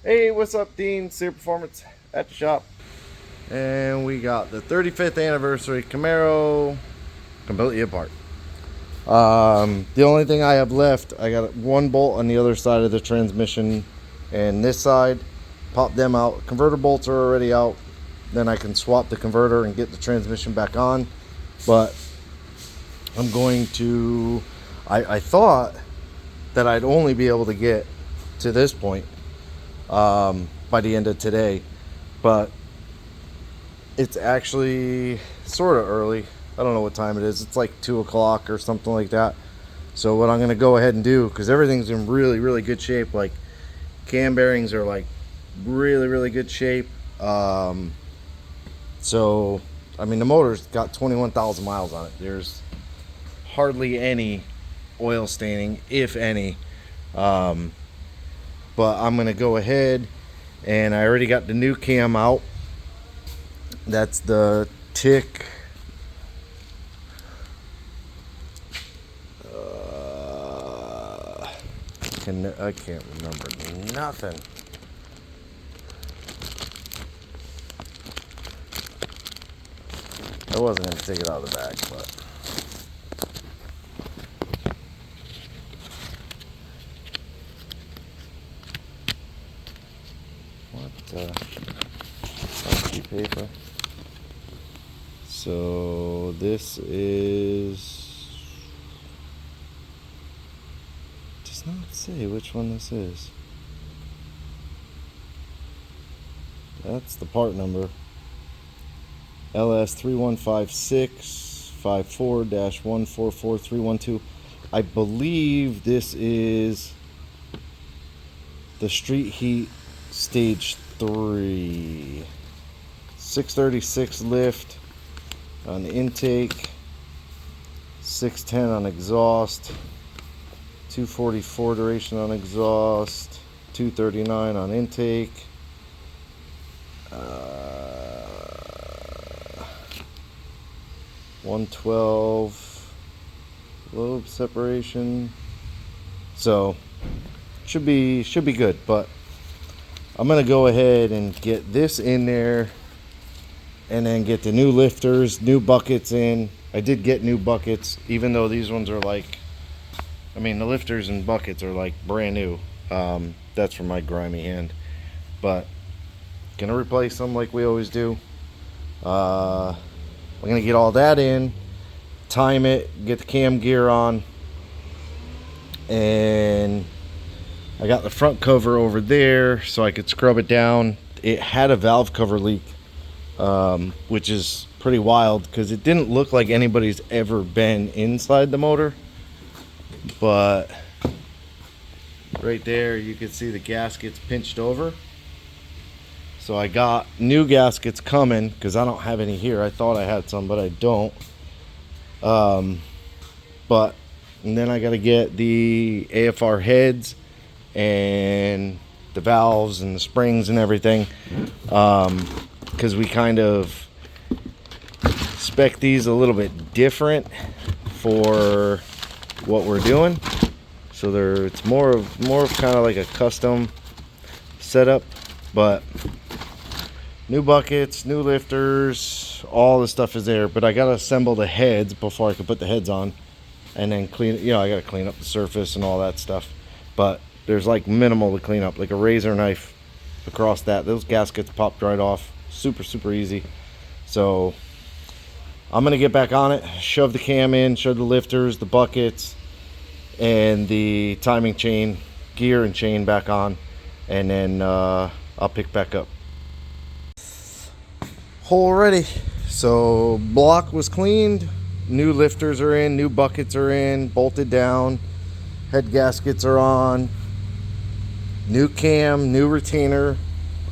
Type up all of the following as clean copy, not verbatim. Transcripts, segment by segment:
Hey, what's up, Dean? Sear Performance at the shop. And we got the 35th anniversary Camaro completely apart. The only thing I have left, I got one bolt on the other side of the transmission and this side. Pop them out. Converter bolts are already out. Then I can swap the converter and get the transmission back on. But I'm going to... I thought that I'd only be able to get to this point by the end of today, but it's actually sort of early. I don't know what time it is. It's like 2 o'clock or something like that. So what I'm going to go ahead and do, because everything's in really good shape, like cam bearings are like really good shape. So I mean, the motor's got 21,000 miles on it. There's hardly any oil staining, if any. But I'm gonna go ahead, and I already got the new cam out. That's the Tick I can't remember nothing. I wasn't gonna take it out of the bag, but funky paper. So this does not say which one this is. That's the part number. LS315654144-144312. I believe this is the Street Heat Stage 3. 636 lift on the intake, 610 on exhaust, 244 duration on exhaust, 239 on intake, 112 lobe separation. So should be good, but I'm gonna go ahead and get this in there and then get the new lifters, new buckets in. I did get new buckets, even though these ones are like, I mean, the lifters and buckets are like brand new. That's from my grimy hand, but gonna replace them like we always do. I'm gonna get all that in, time it, get the cam gear on, and I got the front cover over there so I could scrub it down. It had a valve cover leak, which is pretty wild because it didn't look like anybody's ever been inside the motor. But right there you can see the gaskets pinched over. So I got new gaskets coming because I don't have any here. I thought I had some, but I don't. And then I got to get the AFR heads and the valves and the springs and everything, because we kind of spec these a little bit different for what we're doing. So it's more of kind of like a custom setup, but new buckets, new lifters, all the stuff is there. But I gotta assemble the heads before I can put the heads on, and then clean. I gotta clean up the surface and all that stuff. But there's like minimal to clean up, like a razor knife across that. Those gaskets popped right off, super easy. So I'm gonna get back on it, shove the cam in, shove the lifters, the buckets, and the timing chain, gear and chain back on, and then I'll pick back up. Hole ready. So block was cleaned, new lifters are in, new buckets are in, bolted down, head gaskets are on, new cam, new retainer.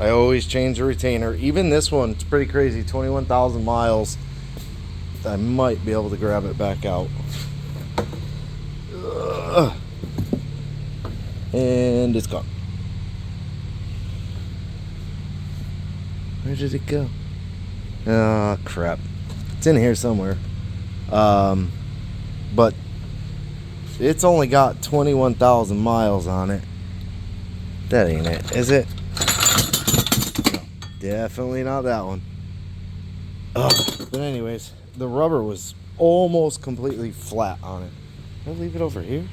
I always change the retainer. Even this one, it's pretty crazy, 21,000 miles. I might be able to grab it back out. And it's gone. Where did it go? Oh crap, it's in here somewhere. But it's only got 21,000 miles on it. That ain't it, is it? Definitely not that one. Ugh. But anyways, the rubber was almost completely flat on it. Can I leave it over here?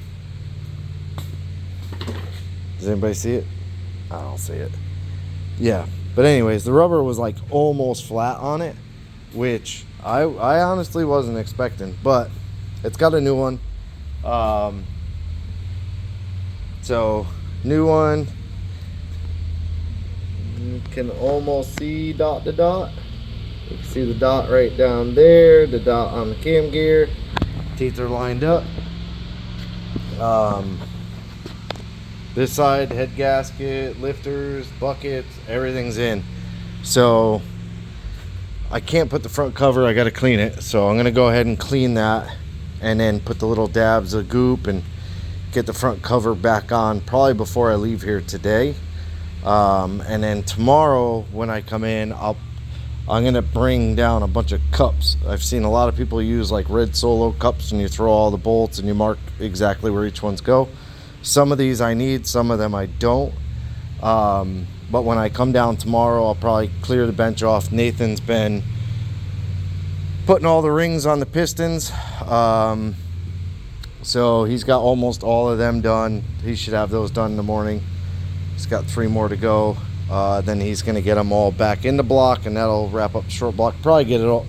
Does anybody see it? I don't see it. Yeah, but anyways, the rubber was like almost flat on it, which I honestly wasn't expecting, but it's got a new one. So new one, you can almost see dot to dot. You can see the dot right down there, the dot on the cam gear. Teeth are lined up. This side, head gasket, lifters, buckets, everything's in. So I can't put the front cover, I gotta clean it. So I'm gonna go ahead and clean that and then put the little dabs of goop and get the front cover back on probably before I leave here today. And then tomorrow when I come in, I'm gonna bring down a bunch of cups. I've seen a lot of people use like red Solo cups and you throw all the bolts and you mark exactly where each ones go. Some of these I need, some of them I don't. But when I come down tomorrow, I'll probably clear the bench off. Nathan's been putting all the rings on the pistons. So he's got almost all of them done. He should have those done in the morning. He's got 3 more to go. Then he's gonna get them all back in the block and that'll wrap up the short block. Probably get it all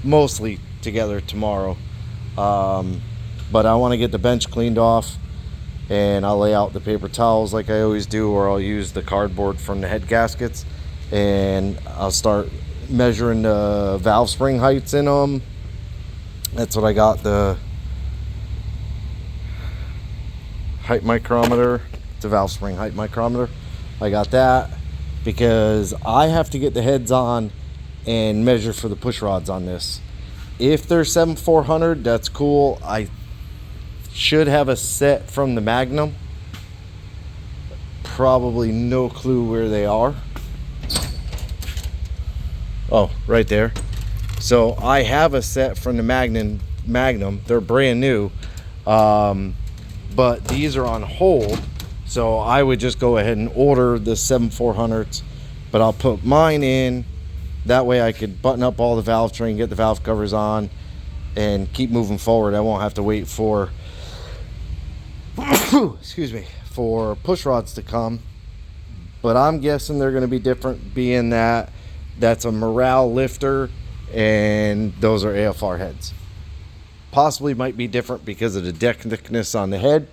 mostly together tomorrow. But I wanna get the bench cleaned off and I'll lay out the paper towels like I always do, or I'll use the cardboard from the head gaskets and I'll start measuring the valve spring heights in them. That's what I got, the height micrometer. It's a valve spring height micrometer. I got that because I have to get the heads on and measure for the push rods on this. If they're 7/400, that's cool. I should have a set from the Magnum. Probably no clue where they are. Oh, right there. So I have a set from the Magnum. They're brand new. But these are on hold. So I would just go ahead and order the 7/400s, but I'll put mine in. That way I could button up all the valve train, get the valve covers on, and keep moving forward. I won't have to wait for excuse me, for push rods to come. But I'm guessing they're going to be different, being that that's a morale lifter and those are AFR heads. Possibly might be different because of the deck thickness on the head,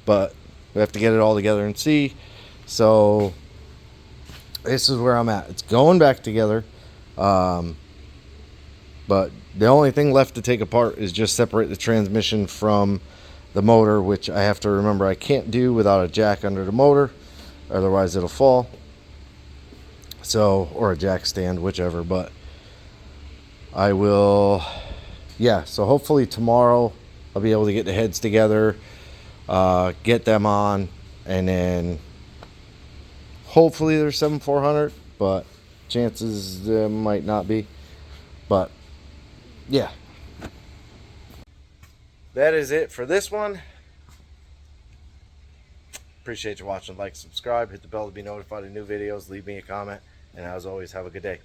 but we have to get it all together and see. So this is where I'm at. It's going back together. But the only thing left to take apart is just separate the transmission from the motor, which I have to remember I can't do without a jack under the motor, otherwise it'll fall. So, or a jack stand, whichever, but I will, yeah, so hopefully tomorrow I'll be able to get the heads together, get them on, and then hopefully they're 7/400, but chances might not be. But yeah, that is it for this one. Appreciate you watching. Like, subscribe, hit the bell to be notified of new videos, leave me a comment, and as always, have a good day.